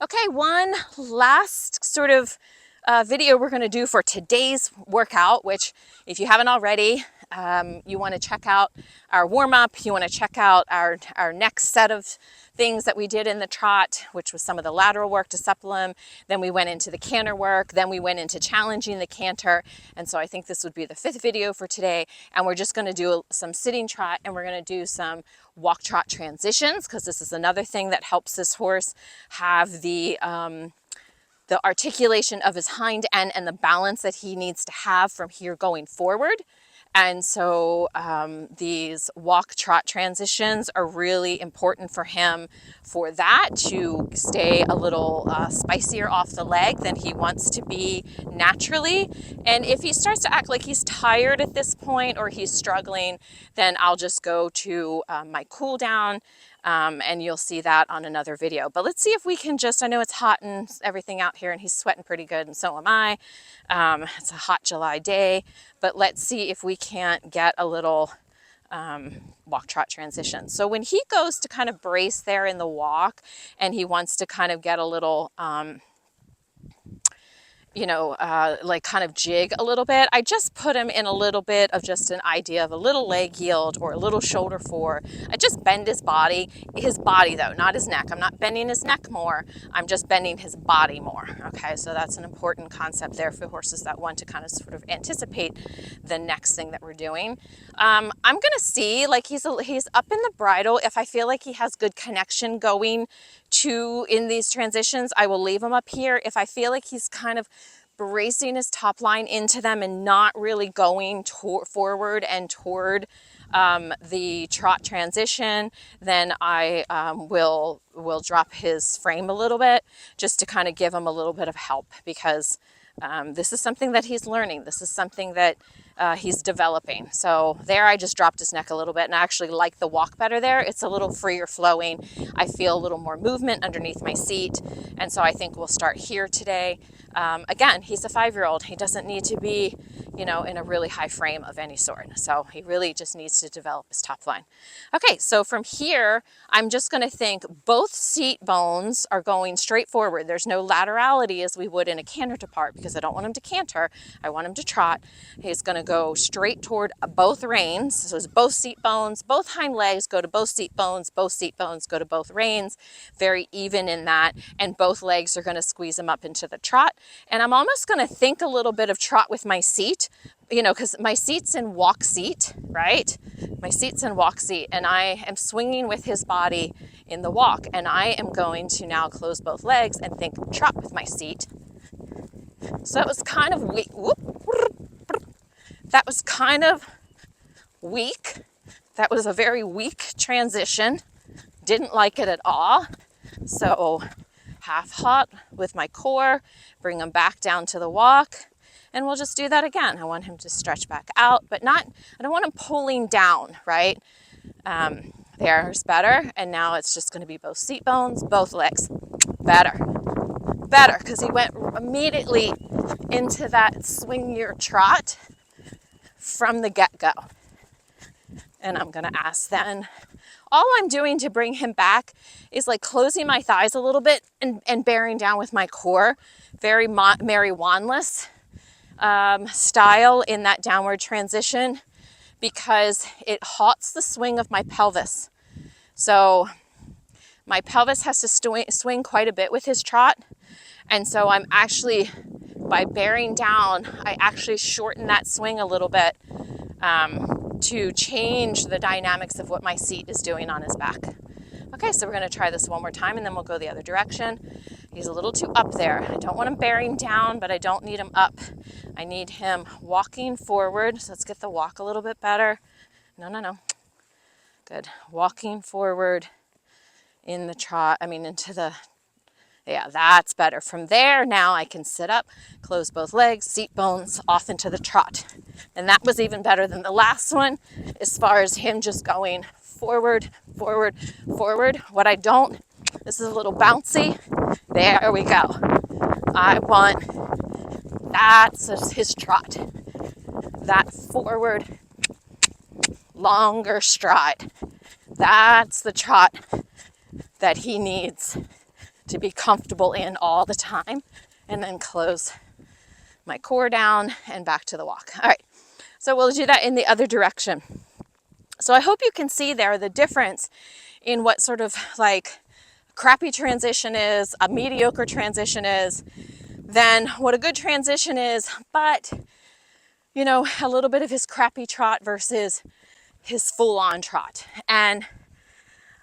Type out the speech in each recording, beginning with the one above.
Okay, one last sort of video we're going to do for today's workout, which if you haven't already, you want to check out our warm-up, you want to check out our next set of things that we did in the trot, which was some of the lateral work to supplement. Then we went into the canter work, then we went into challenging the canter. And so I think this would be the 5th video for today. And we're just going to do some sitting trot, and we're going to do some walk trot transitions, because this is another thing that helps this horse have the articulation of his hind end and the balance that he needs to have from here going forward. And so these walk trot transitions are really important for him for that, to stay a little spicier off the leg than he wants to be naturally. And if he starts to act like he's tired at this point or he's struggling, then I'll just go to my cool down. And you'll see that on another video. But let's see if we can just, I know it's hot and everything out here and he's sweating pretty good and so am I. It's a hot July day, but let's see if we can't get a little walk trot transition. So when he goes to kind of brace there in the walk and he wants to kind of get a little like kind of jig a little bit, I just put him in a little bit of just an idea of a little leg yield or a little shoulder fore. I just bend his body though, not his neck. I'm not bending his neck more. I'm just bending his body more. Okay, so that's an important concept there for horses that want to kind of sort of anticipate the next thing that we're doing. I'm going to see, like he's up in the bridle. If I feel like he has good connection going in these transitions, I will leave him up here. If I feel like he's kind of bracing his top line into them and not really going forward and toward the trot transition, then I will drop his frame a little bit just to kind of give him a little bit of help, because this is something that he's learning. This is something that he's developing. So there I just dropped his neck a little bit, and I actually like the walk better there. It's a little freer flowing. I feel a little more movement underneath my seat. And so I think we'll start here today. Again, he's a 5-year-old. He doesn't need to be, in a really high frame of any sort. So he really just needs to develop his top line. Okay, so from here, I'm just going to think both seat bones are going straight forward. There's no laterality as we would in a canter to part, because I don't want him to canter. I want him to trot. He's going to go straight toward both reins. So it's both seat bones, both hind legs go to both seat bones go to both reins. Very even in that. And both legs are going to squeeze him up into the trot. And I'm almost going to think a little bit of trot with my seat, because my seat's in walk seat, right? My seat's in walk seat, and I am swinging with his body in the walk. And I am going to now close both legs and think trot with my seat. So it was kind of weak. That was kind of weak. That was a very weak transition. Didn't like it at all. So half hot with my core, bring him back down to the walk, and we'll just do that again. I want him to stretch back out, but I don't want him pulling down, right? There's better. And now it's just going to be both seat bones, both legs. Better, because he went immediately into that swing your trot from the get-go. And I'm going to ask then, all I'm doing to bring him back is like closing my thighs a little bit and bearing down with my core. Very Mary Wanless style in that downward transition, because it halts the swing of my pelvis. So my pelvis has to swing quite a bit with his trot. And so I'm actually, by bearing down, I actually shorten that swing a little bit to change the dynamics of what my seat is doing on his back. Okay, so we're going to try this one more time, and then we'll go the other direction. He's a little too up there. I don't want him bearing down, but I don't need him up. I need him walking forward. So let's get the walk a little bit better. No. Good. Walking forward in the trot. Yeah, that's better. From there, now I can sit up, close both legs, seat bones, off into the trot. And that was even better than the last one, as far as him just going forward. This is a little bouncy. There we go. That's his trot. That forward, longer stride. That's the trot that he needs to be comfortable in all the time, and then close my core down and back to the walk. All right, so we'll do that in the other direction. So I hope you can see there the difference in what sort of like crappy transition is, a mediocre transition is, than what a good transition is, but you know, a little bit of his crappy trot versus his full-on trot. And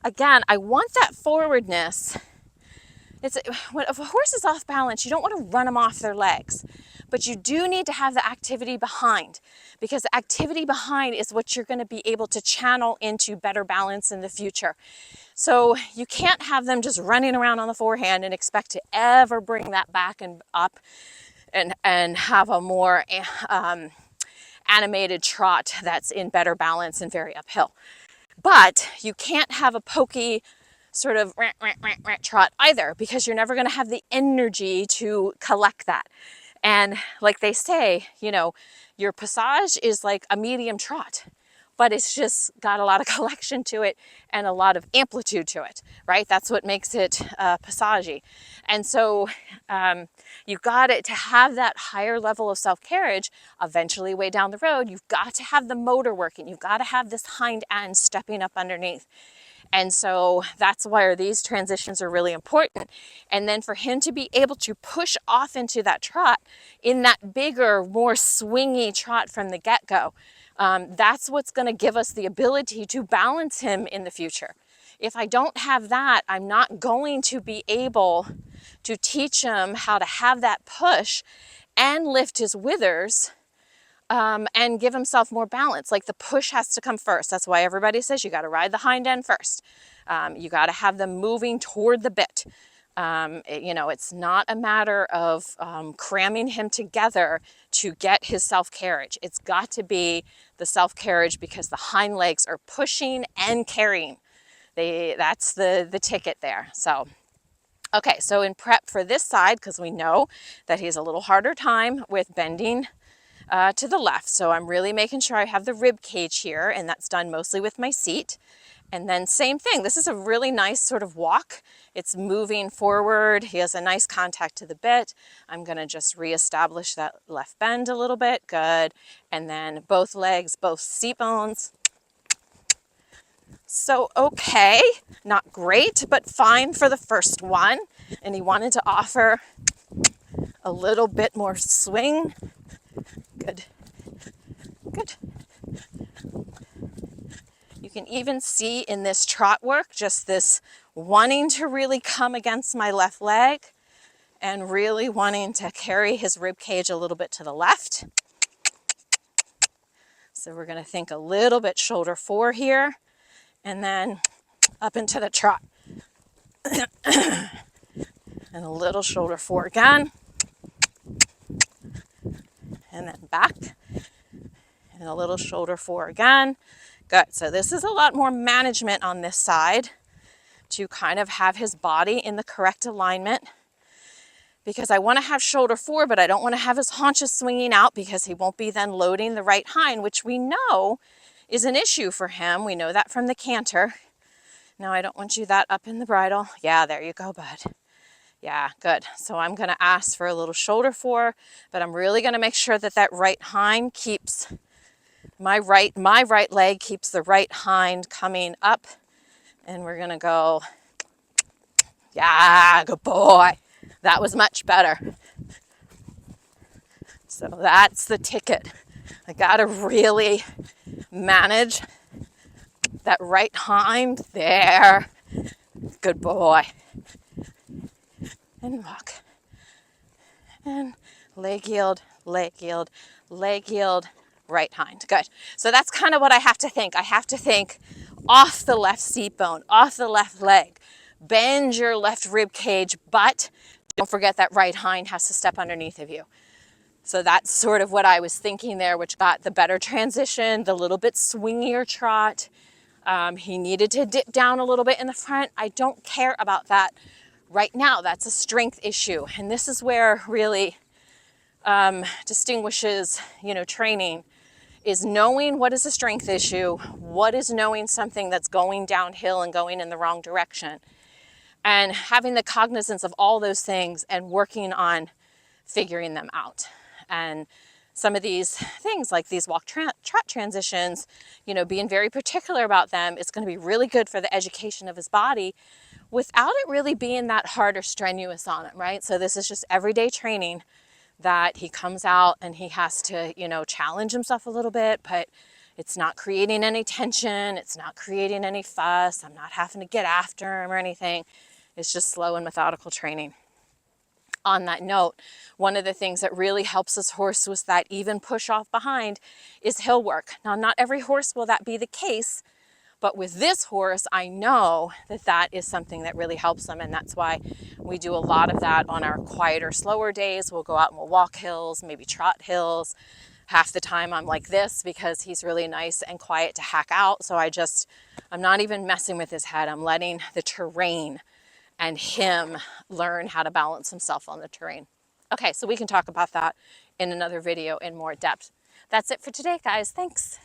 again, I want that forwardness. If a horse is off balance, you don't want to run them off their legs, but you do need to have the activity behind, because the activity behind is what you're going to be able to channel into better balance in the future. So you can't have them just running around on the forehand and expect to ever bring that back and up and have a more animated trot that's in better balance and very uphill. But you can't have a pokey sort of trot either, because you're never going to have the energy to collect that. And like they say, you know, your passage is like a medium trot, but it's just got a lot of collection to it and a lot of amplitude to it, right? That's what makes it passage. And so you've got it to have that higher level of self-carriage eventually way down the road. You've got to have the motor working. You've got to have this hind end stepping up underneath. And so that's why these transitions are really important. And then for him to be able to push off into that trot in that bigger, more swingy trot from the get-go, that's what's going to give us the ability to balance him in the future. If I don't have that, I'm not going to be able to teach him how to have that push and lift his withers and give himself more balance. Like the push has to come first. That's why everybody says you got to ride the hind end first. You got to have them moving toward the bit. You know, it's not a matter of cramming him together to get his self-carriage. It's got to be the self-carriage because the hind legs are pushing and carrying. That's the ticket there. So, okay, so in prep for this side, because we know that he has a little harder time with bending to the left. So I'm really making sure I have the rib cage here, and that's done mostly with my seat. And then same thing, this is a really nice sort of walk. It's moving forward. He has a nice contact to the bit. I'm gonna just reestablish that left bend a little bit, good. And then both legs, both seat bones. So, okay, not great, but fine for the first one. And he wanted to offer a little bit more swing. Good, good. You can even see in this trot work, just this wanting to really come against my left leg and really wanting to carry his rib cage a little bit to the left. So we're gonna think a little bit shoulder 4 here and then up into the trot. And a little shoulder 4 again. And then back, and a little shoulder 4 again. Good, so this is a lot more management on this side to kind of have his body in the correct alignment, because I want to have shoulder 4, but I don't want to have his haunches swinging out because he won't be then loading the right hind, which we know is an issue for him. We know that from the canter. No, I don't want you that up in the bridle. Yeah, there you go, bud. Yeah, good. So I'm going to ask for a little shoulder 4, but I'm really going to make sure that that right hind keeps my right leg keeps the right hind coming up. And we're going to go, yeah, good boy. That was much better. So that's the ticket. I got to really manage that right hind there. Good boy. And walk. And leg yield, leg yield, leg yield, right hind. Good. So that's kind of what I have to think. I have to think off the left seat bone, off the left leg. Bend your left rib cage, but don't forget that right hind has to step underneath of you. So that's sort of what I was thinking there, which got the better transition, the little bit swingier trot. He needed to dip down a little bit in the front. I don't care about that right now. That's a strength issue. And this is where really distinguishes, training, is knowing what is a strength issue, what is knowing something that's going downhill and going in the wrong direction. And having the cognizance of all those things and working on figuring them out. And some of these things like these trot transitions, you know, being very particular about them, it's going to be really good for the education of his body without it really being that hard or strenuous on him, right? So this is just everyday training that he comes out and he has to, you know, challenge himself a little bit, but it's not creating any tension. It's not creating any fuss. I'm not having to get after him or anything. It's just slow and methodical training. On that note, one of the things that really helps this horse with that even push off behind is hill work. Now, not every horse will that be the case, but with this horse, I know that that is something that really helps them. And that's why we do a lot of that on our quieter, slower days. We'll go out and we'll walk hills, maybe trot hills. Half the time I'm like this because he's really nice and quiet to hack out. So I'm not even messing with his head. I'm letting the terrain and him learn how to balance himself on the terrain. Okay, so we can talk about that in another video in more depth. That's it for today, guys. Thanks.